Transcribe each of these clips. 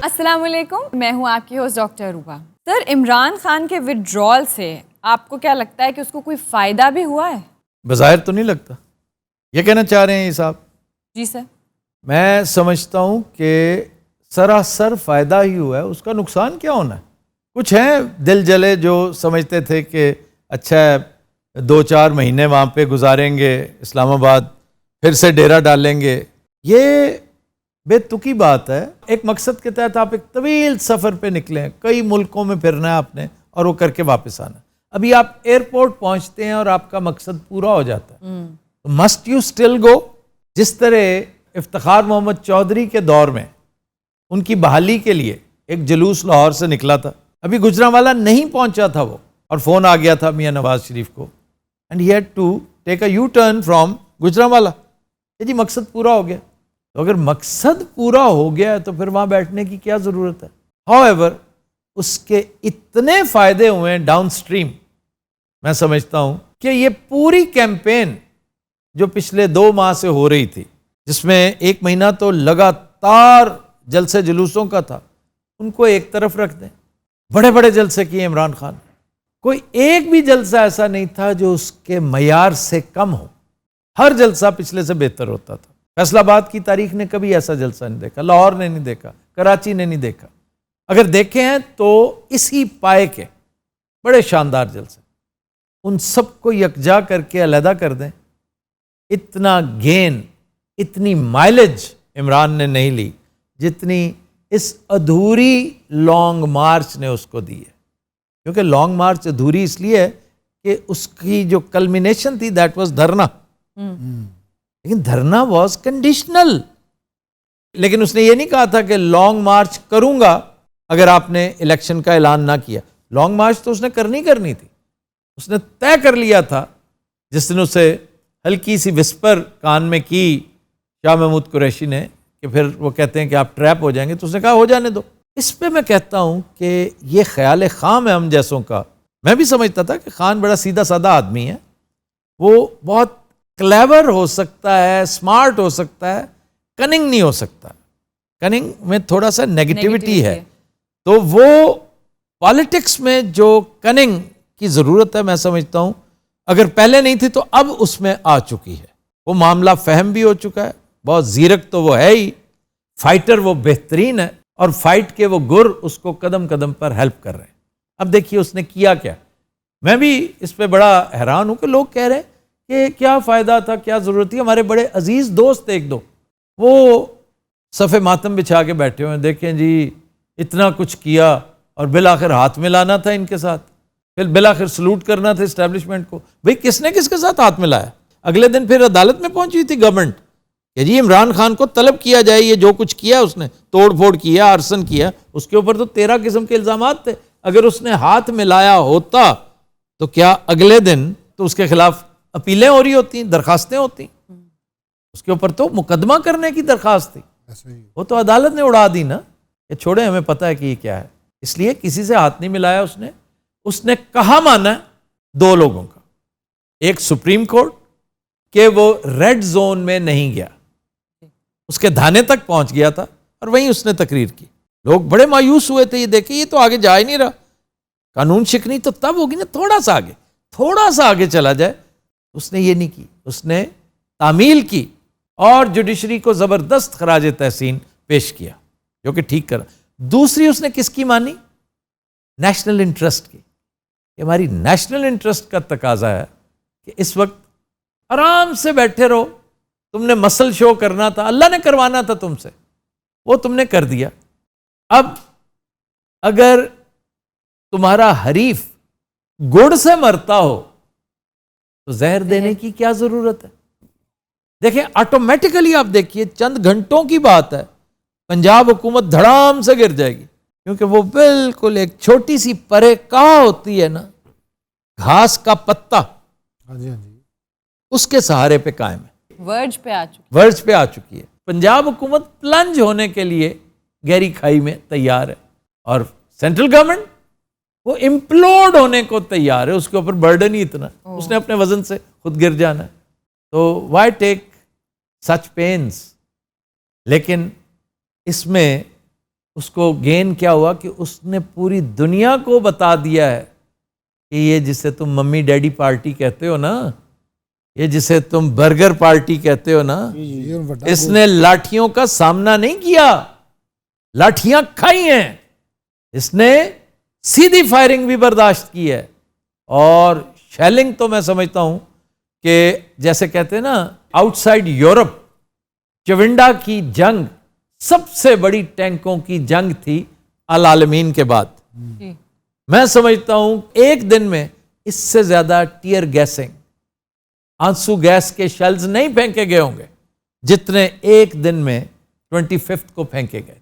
السلام علیکم، میں ہوں آپ کی ہوسٹ ڈاکٹر روبا۔ سر، عمران خان کے وڈرال سے آپ کو کیا لگتا ہے کہ اس کو کوئی فائدہ بھی ہوا ہے؟ بظاہر تو نہیں لگتا۔ یہ کہنا چاہ رہے ہیں یہ صاحب؟ جی سر۔ میں سمجھتا ہوں کہ سراسر فائدہ ہی ہوا ہے، اس کا نقصان کیا ہونا ہے؟ کچھ ہیں دل جلے جو سمجھتے تھے کہ اچھا 2-4 مہینے وہاں پہ گزاریں گے اسلام آباد، پھر سے ڈیرا ڈالیں گے۔ یہ بے تکی بات ہے۔ ایک مقصد کے تحت آپ ایک طویل سفر پہ نکلے ہیں، کئی ملکوں میں پھرنا ہے آپ نے اور وہ کر کے واپس آنا ہے۔ ابھی آپ ایئرپورٹ پہنچتے ہیں اور آپ کا مقصد پورا ہو جاتا ہے، مسٹ یو اسٹل گو؟ جس طرح افتخار محمد چودھری کے دور میں ان کی بحالی کے لیے ایک جلوس لاہور سے نکلا تھا، ابھی گجرانوالہ نہیں پہنچا تھا وہ، اور فون آ گیا تھا میاں نواز شریف کو، and he had to take a U turn from Gujranwala. جی مقصد پورا ہو گیا۔ تو اگر مقصد پورا ہو گیا ہے تو پھر وہاں بیٹھنے کی کیا ضرورت ہے؟ ہاؤ ایور اس کے اتنے فائدے ہوئے ہیں ڈاؤن سٹریم، میں سمجھتا ہوں کہ یہ پوری کیمپین جو پچھلے 2 ماہ سے ہو رہی تھی، جس میں 1 مہینہ تو لگاتار جلسے جلوسوں کا تھا، ان کو ایک طرف رکھ دیں۔ بڑے بڑے جلسے کیے عمران خان، کوئی ایک بھی جلسہ ایسا نہیں تھا جو اس کے معیار سے کم ہو، ہر جلسہ پچھلے سے بہتر ہوتا تھا۔ فیصل آباد کی تاریخ نے کبھی ایسا جلسہ نہیں دیکھا، لاہور نے نہیں دیکھا، کراچی نے نہیں دیکھا، اگر دیکھے ہیں تو اسی پائے کے بڑے شاندار جلسے۔ ان سب کو یکجا کر کے علیحدہ کر دیں، اتنا گین، اتنی مائلج عمران نے نہیں لی جتنی اس ادھوری لانگ مارچ نے اس کو دی ہے۔ کیونکہ لانگ مارچ ادھوری اس لیے ہے کہ اس کی جو کلمینیشن تھی دیٹ واز دھرنا، لیکن دھرنا واز کنڈیشنل۔ لیکن اس نے یہ نہیں کہا تھا کہ لانگ مارچ کروں گا اگر آپ نے الیکشن کا اعلان نہ کیا۔ لانگ مارچ تو اس نے کرنی تھی، اس نے طے کر لیا تھا۔ جس دن اسے ہلکی سی وسپر کان میں کی شاہ محمود قریشی نے کہ پھر وہ کہتے ہیں کہ آپ ٹریپ ہو جائیں گے، تو اس نے کہا ہو جانے دو۔ اس پہ میں کہتا ہوں کہ یہ خیال خام ہے ہم جیسوں کا۔ میں بھی سمجھتا تھا کہ خان بڑا سیدھا سادہ آدمی ہے، وہ بہت کلیور ہو سکتا ہے، اسمارٹ ہو سکتا ہے، کننگ نہیں ہو سکتا۔ کننگ میں تھوڑا سا نیگیٹیوٹی ہے، تو وہ پالیٹکس میں جو کننگ کی ضرورت ہے میں سمجھتا ہوں اگر پہلے نہیں تھی تو اب اس میں آ چکی ہے۔ وہ معاملہ فہم بھی ہو چکا ہے، بہت زیرک تو وہ ہے ہی، فائٹر وہ بہترین ہے، اور فائٹ کے وہ گر اس کو قدم قدم پر ہیلپ کر رہے ہیں۔ اب دیکھیے اس نے کیا کیا۔ میں بھی اس پہ بڑا حیران ہوں کہ لوگ کہہ رہے ہیں کہ کیا فائدہ تھا، کیا ضرورت تھی۔ ہمارے بڑے عزیز دوست 1-2 وہ صفِ ماتم بچھا کے بیٹھے ہوئے ہیں، دیکھیں جی اتنا کچھ کیا اور بالآخر ہاتھ ملانا تھا ان کے ساتھ، پھر بالآخر سلوٹ کرنا تھا اسٹیبلشمنٹ کو۔ بھئی کس نے کس کے ساتھ ہاتھ ملایا؟ اگلے دن پھر عدالت میں پہنچی تھی گورنمنٹ کہ جی عمران خان کو طلب کیا جائے، یہ جو کچھ کیا اس نے، توڑ پھوڑ کیا، ارسن کیا، اس کے اوپر تو 13 قسم کے الزامات تھے۔ اگر اس نے ہاتھ ملایا ہوتا تو کیا اگلے دن تو اس کے خلاف اپیلیں ہو رہی ہوتی، درخواستیں ہوتی، اس کے اوپر تو مقدمہ کرنے کی درخواست تھی۔ وہ تو عدالت نے اڑا دی نا کہ چھوڑیں ہمیں پتہ ہے کہ یہ کیا ہے۔ اس لیے کسی سے ہاتھ نہیں ملایا اس نے کہا مانا 2 لوگوں کا، ایک سپریم کورٹ کہ وہ ریڈ زون میں نہیں گیا، اس کے دھانے تک پہنچ گیا تھا اور وہیں اس نے تقریر کی۔ لوگ بڑے مایوس ہوئے تھے، یہ دیکھیں یہ تو آگے جا ہی نہیں رہا۔ قانون شکنی تو تب ہوگی نا تھوڑا سا آگے چلا جائے۔ اس نے یہ نہیں کی، اس نے تعمیل کی اور جوڈیشری کو زبردست خراج تحسین پیش کیا، جو کہ ٹھیک کرا۔ دوسری اس نے کس کی مانی؟ نیشنل انٹرسٹ کی، کہ ہماری نیشنل انٹرسٹ کا تقاضا ہے کہ اس وقت آرام سے بیٹھے رہو، تم نے مسل شو کرنا تھا، اللہ نے کروانا تھا تم سے، وہ تم نے کر دیا۔ اب اگر تمہارا حریف گڑ سے مرتا ہو تو زہر دینے کی کیا ضرورت ہے؟ دیکھیں آٹومیٹیکلی آپ دیکھیے چند گھنٹوں کی بات ہے، پنجاب حکومت دھڑام سے گر جائے گی، کیونکہ وہ بالکل ایک چھوٹی سی پرے کہا ہوتی ہے نا، گھاس کا پتا، اس کے سہارے پہ قائم ہے، ورج پہ آ چکی ہے۔ پنجاب حکومت پلنج ہونے کے لیے گہری کھائی میں تیار ہے، اور سینٹرل گورنمنٹ وہ امپلوڈ ہونے کو تیار ہے، اس کے اوپر برڈن ہی اتنا، اس نے اپنے وزن سے خود گر جانا ہے۔ تو وائی ٹیک سچ پینز؟ لیکن اس میں اس کو گین کیا ہوا کہ اس نے پوری دنیا کو بتا دیا ہے کہ یہ جسے تم ممی ڈیڈی پارٹی کہتے ہو نا، یہ جسے تم برگر پارٹی کہتے ہو نا، اس نے لاٹھیوں کا سامنا نہیں کیا، لاٹھیاں کھائی ہیں، اس نے سیدھی فائرنگ بھی برداشت کی ہے، اور شیلنگ تو میں سمجھتا ہوں کہ جیسے کہتے ہیں نا آؤٹ سائڈ یورپ چونڈا کی جنگ سب سے بڑی ٹینکوں کی جنگ تھی العالمین کے بعد۔ میں سمجھتا ہوں ایک دن میں اس سے زیادہ ٹیئر گیسنگ، آنسو گیس کے شیلز نہیں پھینکے گئے ہوں گے جتنے ایک دن میں 25 کو پھینکے گئے تھے۔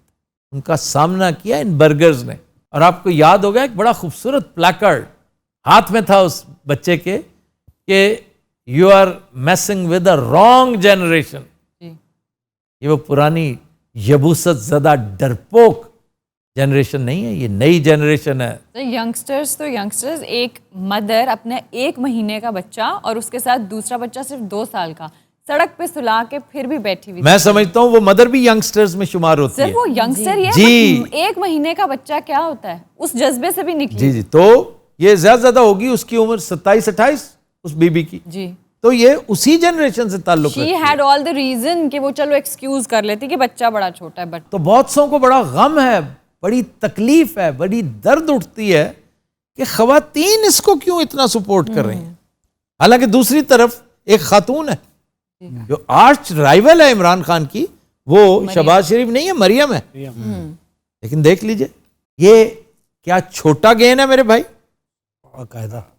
ان کا سامنا کیا ان برگرز نے۔ اور آپ کو یاد ہوگا ایک بڑا خوبصورت پلیکارڈ ہاتھ میں تھا اس بچے کے کہ you are missing with a wrong generation. یہ وہ پرانی یبوست زدہ ڈرپوک جنریشن نہیں ہے، یہ نئی جنریشن ہے۔ ینگسٹرز ایک مدر اپنے 1 مہینے کا بچہ اور اس کے ساتھ دوسرا بچہ صرف 2 سال کا سڑک پہ سلا کے پھر بھی بیٹھی ہوئی، میں سمجھتا ہوں وہ مدر بھی ینگسٹرز میں شمار ہوتی ہے۔ صرف وہ ینگسٹر ہی ہے، جی 1 مہینے کا بچہ کیا ہوتا ہے اس جذبے سے بھی نکلی۔ جی تو یہ زیادہ ہوگی، اس کی عمر 27-28 اس بی بی کی، جی تو یہ اسی جنریشن سے تعلق شی رکھتی ہے۔ ہیڈ آل دی ریزن کہ وہ چلو ایکسکیوز کر لیتی کہ بچہ بڑا چھوٹا ہے، بٹ تو بہت سوں کو بڑا غم ہے، بڑی تکلیف ہے، بڑی درد اٹھتی ہے کہ خواتین اس کو کیوں اتنا سپورٹ کر رہی ہیں۔ حالانکہ دوسری طرف ایک خاتون ہے جو آرچ رائیول ہے عمران خان کی، وہ شہباز شریف نہیں ہے، مریم ہے۔ لیکن دیکھ لیجئے یہ کیا چھوٹا گین ہے میرے بھائی،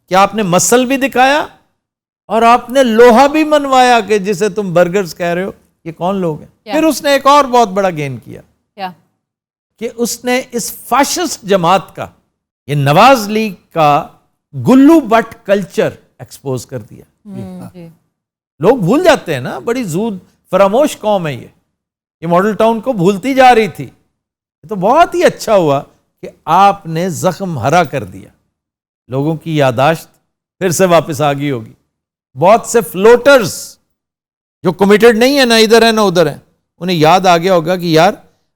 کیا آپ نے مسل بھی دکھایا اور آپ نے لوہا بھی منوایا کہ جسے تم برگرز کہہ رہے ہو یہ کون لوگ ہیں۔ پھر اس نے ایک اور بہت بڑا گین کیا کہ اس نے اس فاشسٹ جماعت کا، یہ نواز لیگ کا گلو بٹ کلچر ایکسپوز کر دیا۔ لوگ بھول جاتے ہیں نا، بڑی زود فراموش قوم ہے یہ ماڈل ٹاؤن کو بھولتی جا رہی تھی۔ تو بہت ہی اچھا ہوا کہ آپ نے زخم ہرا کر دیا، لوگوں کی یاداشت پھر سے واپس آ گئی ہوگی۔ بہت سے فلوٹرز جو کمیٹڈ نہیں ہے، نہ ادھر ہے نہ ادھر ہے، انہیں یاد آ گیا ہوگا کہ یار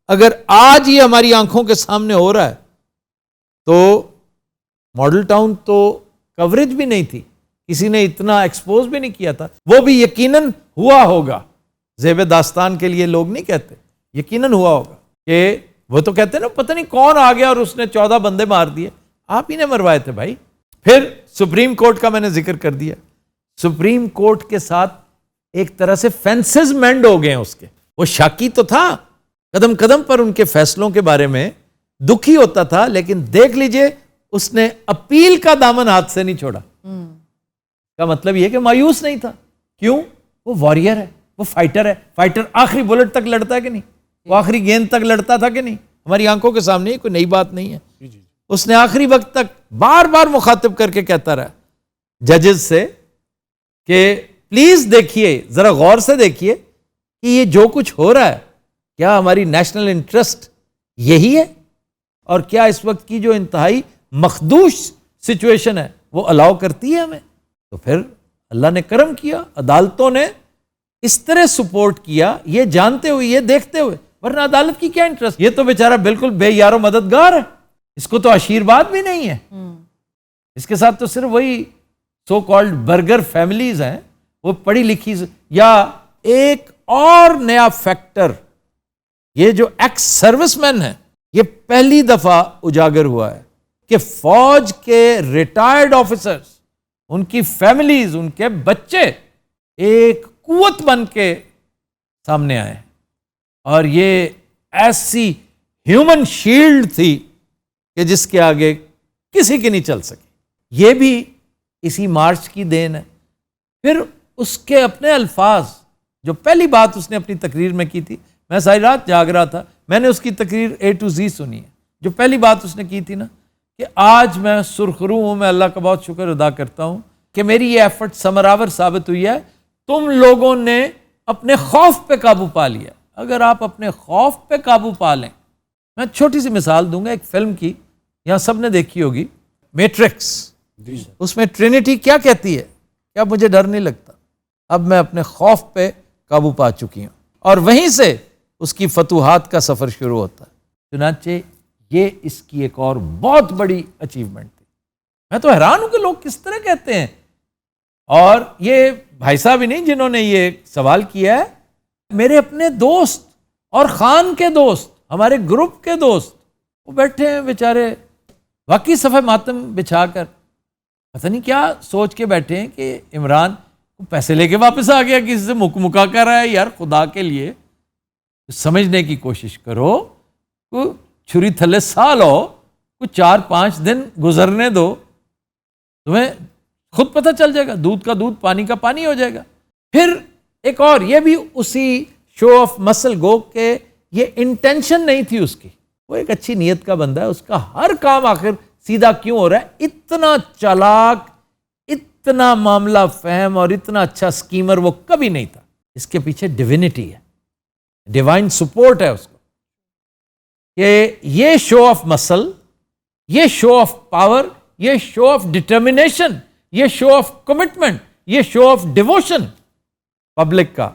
اگر آج یہ ہماری آنکھوں کے سامنے ہو رہا ہے تو ماڈل ٹاؤن تو کوریج بھی نہیں تھی، کسی نے اتنا ایکسپوز بھی نہیں کیا تھا، وہ بھی یقیناً ہوا ہوگا، زیب داستان کے لیے لوگ نہیں کہتے، یقیناً ہوا ہوگا کہ وہ تو کہتے ہیں نا پتہ نہیں کون آ گیا اور اس نے 14 بندے مار دیے، آپ ہی نے مروائے تھے بھائی۔ پھر سپریم کورٹ کا میں نے ذکر کر دیا، سپریم کورٹ کے ساتھ ایک طرح سے فینسز مینڈ ہو گئے اس کے، وہ شاکی تو تھا، قدم قدم پر ان کے فیصلوں کے بارے میں دکھی ہوتا تھا، لیکن دیکھ لیجئے اس نے اپیل کا دامن ہاتھ سے نہیں چھوڑا۔ کا مطلب یہ کہ مایوس نہیں تھا، کیوں؟ وہ واریر ہے، وہ فائٹر ہے، فائٹر آخری بلٹ تک لڑتا ہے کہ نہیں، وہ آخری گیند تک لڑتا تھا کہ نہیں، ہماری آنکھوں کے سامنے کوئی نئی بات نہیں ہے۔ اس نے آخری وقت تک بار بار مخاطب کر کے کہتا رہا ججز سے کہ پلیز دیکھیے، ذرا غور سے دیکھیے کہ یہ جو کچھ ہو رہا ہے کیا ہماری نیشنل انٹرسٹ یہی ہے، اور کیا اس وقت کی جو انتہائی مخدوش سچویشن ہے وہ الاؤ کرتی ہے ہمیں۔ تو پھر اللہ نے کرم کیا، عدالتوں نے اس طرح سپورٹ کیا، یہ جانتے ہوئے، یہ دیکھتے ہوئے، ورنہ عدالت کی کیا انٹرسٹ، یہ تو بیچارہ بالکل بے یار و مددگار ہے، اس کو تو آشیرواد بھی نہیں ہے، اس کے ساتھ تو صرف وہی سو کالڈ برگر فیملیز ہیں، وہ پڑھی لکھی۔ یا ایک اور نیا فیکٹر، یہ جو ایکس سروس مین ہیں، یہ پہلی دفعہ اجاگر ہوا ہے کہ فوج کے ریٹائرڈ آفیسرز، ان کی فیملیز، ان کے بچے ایک قوت بن کے سامنے آئے، اور یہ ایسی ہیومن شیلڈ تھی کہ جس کے آگے کسی کی نہیں چل سکی۔ یہ بھی اسی مارچ کی دین ہے۔ پھر اس کے اپنے الفاظ، جو پہلی بات اس نے اپنی تقریر میں کی تھی، میں ساری رات جاگ رہا تھا، میں نے اس کی تقریر A to Z سنی ہے، جو پہلی بات اس نے کی تھی نا کہ آج میں سرخرو ہوں، میں اللہ کا بہت شکر ادا کرتا ہوں کہ میری یہ ایفرٹ ثمرآور ثابت ہوئی ہے، تم لوگوں نے اپنے خوف پہ قابو پا لیا۔ اگر آپ اپنے خوف پہ قابو پا لیں، میں چھوٹی سی مثال دوں گا ایک فلم کی، یہاں سب نے دیکھی ہوگی، میٹرکس، اس میں ٹرینٹی کیا کہتی ہے کہ اب مجھے ڈر نہیں لگتا، اب میں اپنے خوف پہ قابو پا چکی ہوں، اور وہیں سے اس کی فتوحات کا سفر شروع ہوتا ہے۔ چنانچہ یہ اس کی ایک اور بہت بڑی اچیومنٹ تھی. میں تو حیران ہوں کہ لوگ کس طرح کہتے ہیں. اور یہ بھائی صاحب ہی نہیں جنہوں نے یہ سوال کیا ہے, میرے اپنے دوست اور خان کے دوست, ہمارے گروپ کے دوست, وہ بیٹھے ہیں بیچارے واقعی صفحہ ماتم بچھا کر, پتہ نہیں کیا سوچ کے بیٹھے ہیں کہ عمران پیسے لے کے واپس آ گیا, کسی سے مکا کر رہا ہے. یار خدا کے لیے سمجھنے کی کوشش کرو, کوئی چھری تھلے سا لو, کوئی 4-5 دن گزرنے دو, تمہیں خود پتہ چل جائے گا, دودھ کا دودھ پانی کا پانی ہو جائے گا. پھر ایک اور, یہ بھی اسی شو آف مسل گو کہ یہ انٹینشن نہیں تھی اس کی, وہ ایک اچھی نیت کا بندہ ہے, اس کا ہر کام آخر سیدھا کیوں ہو رہا ہے. اتنا چالاک, اتنا معاملہ فہم اور اتنا اچھا سکیمر وہ کبھی نہیں تھا. اس کے پیچھے ڈیوینٹی ہے, ڈیوائن سپورٹ ہے اس کو, کہ یہ شو آف مسل, یہ شو آف پاور, یہ شو آف ڈٹرمنیشن, یہ شو آف کمٹمنٹ, یہ شو آف ڈیووشن پبلک کا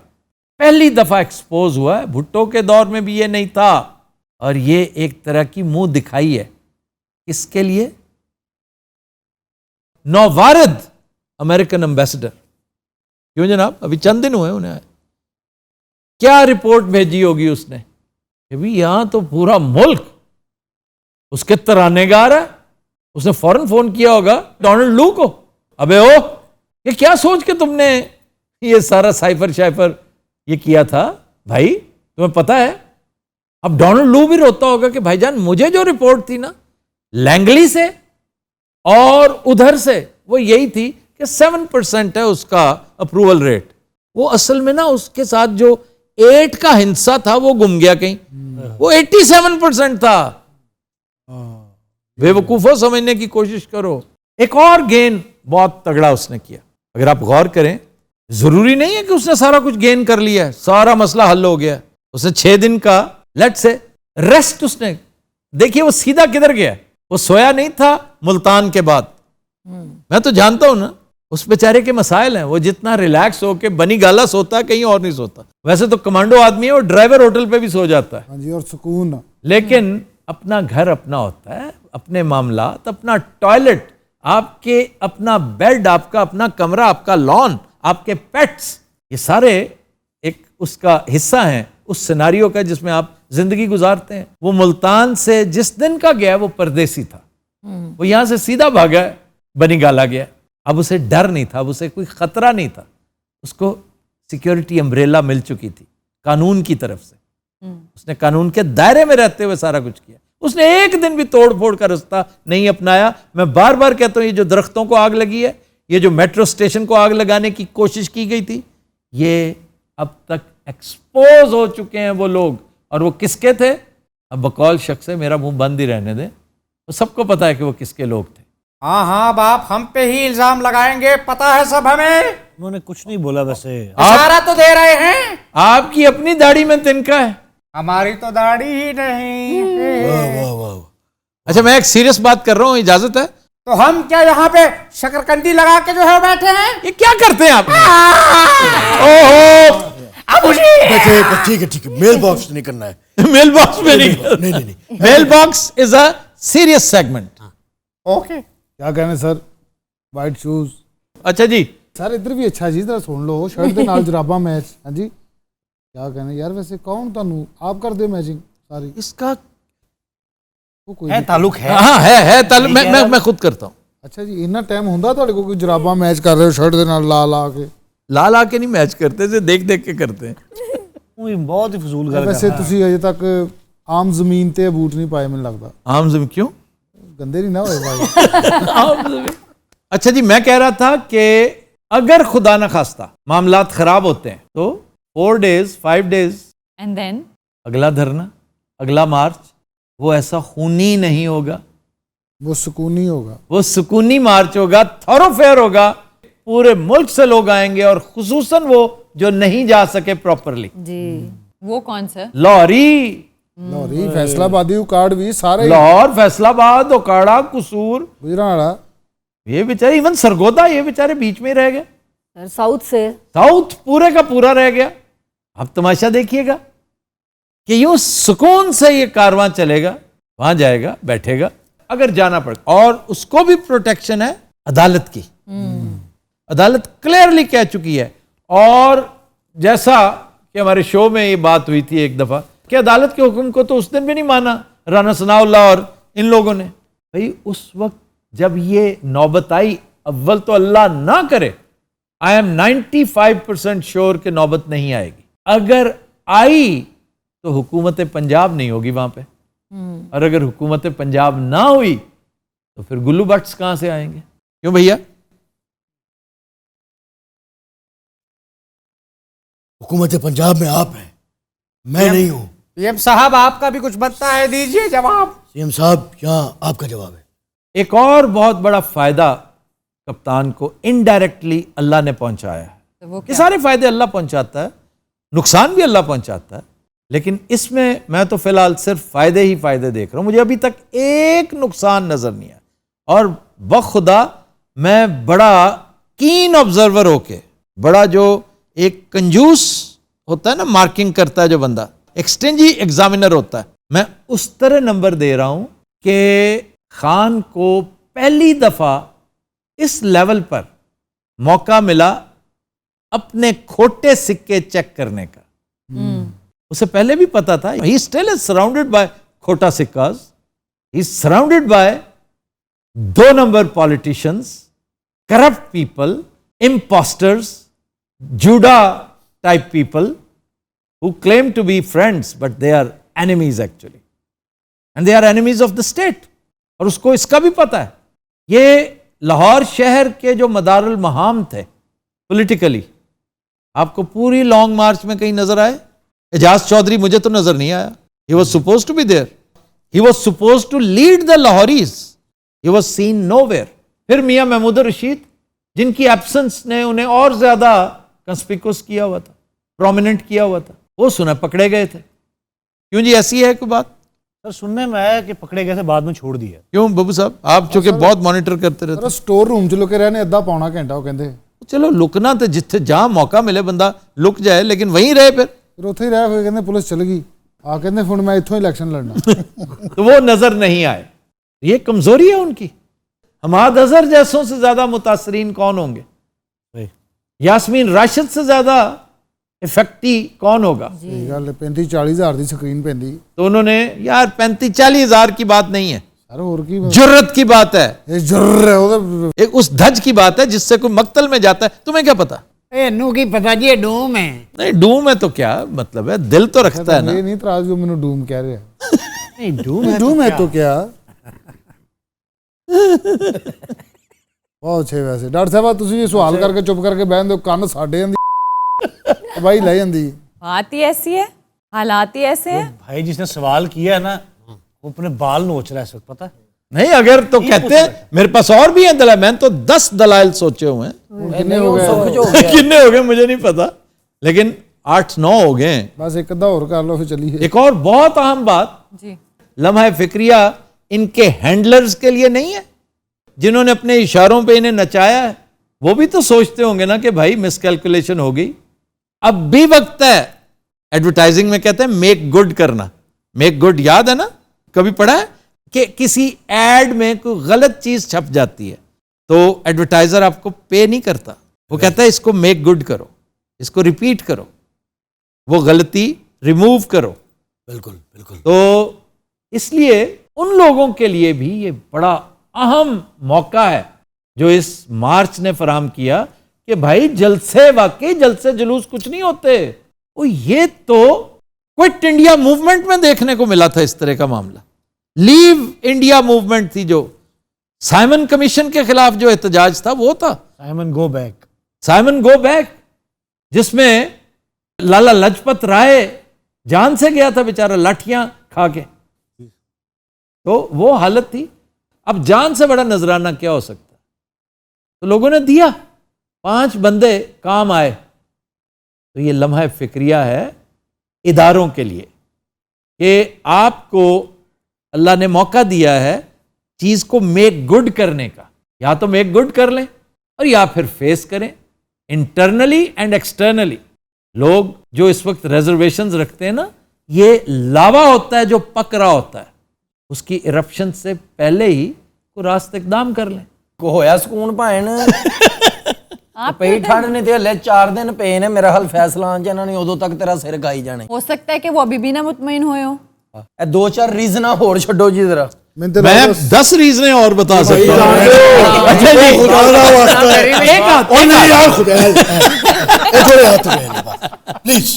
پہلی دفعہ ایکسپوز ہوا ہے. بھٹو کے دور میں بھی یہ نہیں تھا, اور یہ ایک طرح کی منہ دکھائی ہے. اس کے لیے نووارد امریکن امبیسڈر, کیوں جناب, ابھی چند دن ہوئے انہیں آئے, کیا رپورٹ بھیجی ہوگی اس نے کہ بھی یہاں تو پورا ملک اس کے ترانے گا رہا ہے. اس نے فوراً فون کیا ہوگا ڈونلڈ لو کو, ابے او یہ کیا سوچ کے تم نے یہ سارا سائفر شائفر یہ کیا تھا بھائی, تمہیں پتا ہے. اب ڈونلڈ لو بھی روتا ہوگا کہ بھائی جان مجھے جو رپورٹ تھی نا لینگلی سے اور ادھر سے, وہ یہی تھی کہ 7% ہے اس کا اپروول ریٹ. وہ اصل میں نا اس کے ساتھ جو 8 کا ہندسہ تھا وہ گم گیا کہیں, وہ 87% تھا. بے وقوفوں سمجھنے کی کوشش کرو. ایک اور گین بہت تگڑا اس نے کیا. اگر آپ غور کریں, ضروری نہیں ہے کہ اس نے سارا کچھ گین کر لیا ہے, سارا مسئلہ حل ہو گیا. اس نے 6 دن کا لیٹ سے ریسٹ اس نے, دیکھیے وہ سیدھا کدھر گیا, وہ سویا نہیں تھا ملتان کے بعد. میں تو جانتا ہوں نا اس بیچارے کے مسائل ہیں, وہ جتنا ریلیکس ہو کے بنی گالا سوتا ہے کہیں اور نہیں سوتا. ویسے تو کمانڈو آدمی ہے, وہ ڈرائیور ہوٹل پہ بھی سو جاتا ہے جی, اور سکون. لیکن اپنا گھر اپنا ہوتا ہے, اپنے معاملات, اپنا ٹوائلٹ آپ کے, اپنا بیڈ آپ کا, اپنا کمرہ آپ کا, لان آپ کے, پیٹس, یہ سارے ایک اس کا حصہ ہیں اس سیناریو کا جس میں آپ زندگی گزارتے ہیں. وہ ملتان سے جس دن کا گیا وہ پردیسی تھا, وہ یہاں سے سیدھا بھاگا ہے, بنی گالا گیا. اب اسے ڈر نہیں تھا, اب اسے کوئی خطرہ نہیں تھا, اس کو سیکیورٹی امبریلا مل چکی تھی قانون کی طرف سے. اس نے قانون کے دائرے میں رہتے ہوئے سارا کچھ کیا. اس نے ایک دن بھی توڑ پھوڑ کا رستہ نہیں اپنایا. میں بار بار کہتا ہوں, یہ جو درختوں کو آگ لگی ہے, یہ جو میٹرو اسٹیشن کو آگ لگانے کی کوشش کی گئی تھی, یہ اب تک ایکسپوز ہو چکے ہیں وہ لوگ. اور وہ کس کے تھے؟ اب بقول شخص سے میرا منہ بند ہی رہنے دیں, وہ سب کو پتا ہے کہ وہ کس کے لوگ تھے. ہاں ہاں باپ, ہم پہ ہی الزام لگائیں گے, پتا ہے سب ہمیں. انہوں نے کچھ نہیں بولا, ویسے اشارہ تو دے رہے ہیں. آپ کی اپنی داڑھی میں تنکا ہے, ہماری تو داڑھی ہی نہیں. اچھا میں ایک سیریس بات کر رہا ہوں, اجازت ہے؟ تو ہم کیا یہاں پہ شکرکندی لگا کے جو ہے بیٹھے ہیں؟ یہ کیا کرتے ہیں آپ؟ اوہو, ٹھیک ہے, میل باکس نہیں کرنا ہے. میل باکس میں نہیں, mail box is a serious segment. Okay, کیا کہنے سر, وائٹ شوز. اچھا جی سر ادھر بھی اچھا جی, ذرا سن لو, شرٹ دے نال جراباں میچ. ہاں جی, کیا کہنے یار, ویسے کون تانوں آپ کر دے میچنگ ساری؟ اس کا ہے تعلق ہے, ہاں ہے تعلق, میں خود کرتا ہوں. اچھا جی, اتنا ٹائم ہوندا تہاڈے کو کوئی جراباں میچ کر رہے ہو شرٹ دے نال لا کے؟ لا کے نہیں میچ کرتے, سے دیکھ کے کرتے ہیں. بہت ہی فضول گل. ویسے تسی اجے تک عام زمین تے بوٹ نہیں پائے, مجھے لگتا. عام زمین کیوں؟ گندے نہیں نہ ہوئے بھائی. اچھا جی, میں کہہ رہا تھا کہ اگر خدا نہ خواستہ معاملات خراب ہوتے ہیں تو 4 days 5 days اینڈ دین اگلا دھرنا, اگلا مارچ, وہ ایسا خونی نہیں ہوگا, وہ سکونی ہوگا, وہ سکونی مارچ ہوگا, تھورو فیئر ہوگا. پورے ملک سے لوگ آئیں گے, اور خصوصاً وہ جو نہیں جا سکے پراپرلی. جی, وہ کون سا؟ لاہوری, فیصلہ آبادی اکاڑ بھی سارے, لاہور, فیصل آباد, اوکاڑا, قصور, گجرانواڑہ, یہ بیچارے, ایون سرگودا, یہ بیچارے بیچ میں رہ گئے. ساؤتھ سے ساؤتھ پورے کا پورا رہ گیا. اب تماشا دیکھیے گا کہ یوں سکون سے یہ کارواں چلے گا, وہاں جائے گا, بیٹھے گا اگر جانا پڑے. اور اس کو بھی پروٹیکشن ہے عدالت کی. عدالت کلیئرلی کہہ چکی ہے. اور جیسا کہ ہمارے شو میں یہ بات ہوئی تھی ایک دفعہ کہ عدالت کے حکم کو تو اس دن بھی نہیں مانا رانا ثناء اللہ اور ان لوگوں نے. بھائی اس وقت جب یہ نوبت آئی, اول تو اللہ نہ کرے, آئی ایم 95% شیور کہ نوبت نہیں آئے گی. اگر آئی تو حکومت پنجاب نہیں ہوگی وہاں پہ, اور اگر حکومت پنجاب نہ ہوئی تو پھر گلو بٹس کہاں سے آئیں گے؟ کیوں بھیا؟ حکومت پنجاب میں آپ ہیں, میں نہیں ہوں. پی ایم صاحب آپ کا بھی کچھ بنتا ہے, دیجئے جواب. سی ایم صاحب یہاں آپ کا جواب ہے. ایک اور بہت بڑا فائدہ کپتان کو انڈائریکٹلی اللہ نے پہنچایا ہے. وہ یہ سارے فائدے اللہ پہنچاتا ہے, نقصان بھی اللہ پہنچاتا ہے, لیکن اس میں تو فی الحال صرف فائدے ہی فائدے دیکھ رہا ہوں. مجھے ابھی تک ایک نقصان نظر نہیں آیا. اور بخدا میں بڑا کین آبزرور ہو کے, بڑا جو ایک کنجوس ہوتا ہے نا, مارکنگ کرتا ہے جو بندہ, ایکسٹینجی ایگزامینر ہوتا ہے, میں اس طرح نمبر دے رہا ہوں کہ خان کو پہلی دفعہ اس لیول پر موقع ملا اپنے کھوٹے سکے چیک کرنے کا. اسے پہلے بھی پتا تھا, he still is surrounded by کھوٹا سکاز, he is surrounded by 2 number politicians, corrupt people, imposters, جوڈا type people who claim to be friends but they are enemies actually, and they are enemies of the state. اور اس کو اس کا بھی پتا ہے. یہ لاہور شہر کے جو مدار المہام تھے پولیٹیکلی, آپ کو پوری لانگ مارچ میں کہیں نظر آئے؟ اعجاز چودھری مجھے تو نظر نہیں آیا. He was supposed to be there. He was supposed to lead the Lahoris. He was seen nowhere. پھر میاں محمود الرشید, جن کی ایبسنس نے انہیں اور زیادہ کنسپیکوس کیا ہوا تھا, پرومیننٹ کیا ہوا تھا, وہ سنا پکڑے گئے تھے. کیوں جی ایسی ہے کوئی بات؟ سر سننے میں آیا کہ پکڑے گئے تھے, بعد میں چھوڑ دیا. کیوں ببو صاحب, آپ چونکہ بہت مانیٹر کرتے رہتے ہیں. سٹور روم 'ਚ لکے رہنے ادھا پونا گھنٹہ وہ کہندے. چلو لکنا تو جتھے جہاں موقع ملے بندہ لک جائے, لیکن وہیں رہے پھر اتھے ہی رہے, پھر کہندے پولیس چل گئی, آ کہندے ہن میں اتھوں الیکشن لڑنا. تو وہ نظر نہیں آئے. یہ کمزوری ہے ان کی. حماد اظہر جیسوں سے زیادہ متاثرین کون ہوں گے؟ یاسمین راشد سے زیادہ افیکٹی کون ہوگا؟ 35-40 ہزار دی سکرین پیندی. تو انہوں نے یار 35-40 ہزار کی بات نہیں ہے, سر اور کی جرت کی بات ہے, جر ہے وہ, ایک اس دھج کی بات ہے جس سے کوئی مقتل میں جاتا ہے. تمہیں کیا پتا؟ نو کی پتا جی ڈوم ہے. نہیں ڈوم ہے تو کیا مطلب ہے, دل تو رکھتا ہے نا. یہ نہیں تراج جو مینوں ڈوم کہہ رہے ہیں. ڈوم ہے تو کیا. بہت اچھے. ویسے ڈاکٹر صاحب تسی یہ سوال کر کے چپ کر کے بہن دو, کن ساڈے بھائی لے جاندی. بات ہی ایسی ہے, حالات ہی ایسے ہیں. بھائی جس نے سوال کیا ہے نا وہ اپنے بال نوچ رہا ہے اس وقت, پتہ ہے نہیں. اگر تو کہتے ہیں میرے پاس اور بھی ہیں دلائل, میں تو 10 دلائل سوچے ہوئے ہیں. کتنے ہو گئے؟ کتنے ہو گئے مجھے نہیں پتا, لیکن 8-9 ہو گئے ہیں. بس ایک ادھا اور کر لو پھر چلیے. ایک اور بہت اہم بات, جی لمحہ فکریہ ان کے ہینڈلرز کے لیے نہیں ہے جنہوں نے اپنے اشاروں پہ انہیں نچایا ہے. وہ بھی تو سوچتے ہوں گے نا کہ بھائی مس کیلکولیشن ہو گئی. اب بھی وقت ہے. ایڈورٹائزنگ میں کہتے ہیں میک گڈ کرنا. میک گڈ یاد ہے نا, کبھی پڑھا ہے کہ کسی ایڈ میں کوئی غلط چیز چھپ جاتی ہے تو ایڈورٹائزر آپ کو پے نہیں کرتا, وہ کہتا ہے اس کو میک گڈ کرو, اس کو ریپیٹ کرو, وہ غلطی ریموو کرو. بالکل بالکل. تو اس لیے ان لوگوں کے لیے بھی یہ بڑا اہم موقع ہے جو اس مارچ نے فراہم کیا کہ بھائی جلسے, واقعی جلسے جلوس کچھ نہیں ہوتے. یہ تو کوئٹ انڈیا موومنٹ میں دیکھنے کو ملا تھا اس طرح کا معاملہ. لیو انڈیا موومنٹ تھی جو سائمن کمیشن کے خلاف جو احتجاج تھا, وہ تھا Simon go back. Simon go back, جس میں لالا لجپت رائے جان سے گیا تھا بیچارہ لاٹھیاں کھا کے. تو وہ حالت تھی. اب جان سے بڑا نذرانہ کیا ہو سکتا؟ تو لوگوں نے دیا, 5 بندے کام آئے. تو یہ لمحہ فکریہ ہے اداروں کے لیے کہ آپ کو اللہ نے موقع دیا ہے چیز کو میک گڈ کرنے کا. یا تو میک گڈ کر لیں اور یا پھر فیس کریں انٹرنلی اینڈ ایکسٹرنلی. لوگ جو اس وقت ریزرویشنز رکھتے ہیں نا یہ لاوا ہوتا ہے جو پک رہا ہوتا ہے، اس کی ایرپشن سے پہلے ہی کوئی راست اقدام کر لیں. کو ہویا سکون بھائن پئی ٹھنڈ نہیں تے ہلے 4 دن پے نے میرا حل فیصلہ آن جانا نہیں ادو تک تیرا سر گائی جانے. ہو سکتا ہے کہ وہ ابھی بھی نہ مطمئن ہوئے ہو. اے 2-4 ریزن ہور چھڈو جی ذرا. میں 10 ریزنیں اور بتا سکتا ہوں. اچھا جی خدا یار خدا تھوڑے ہاتھ میں پلیز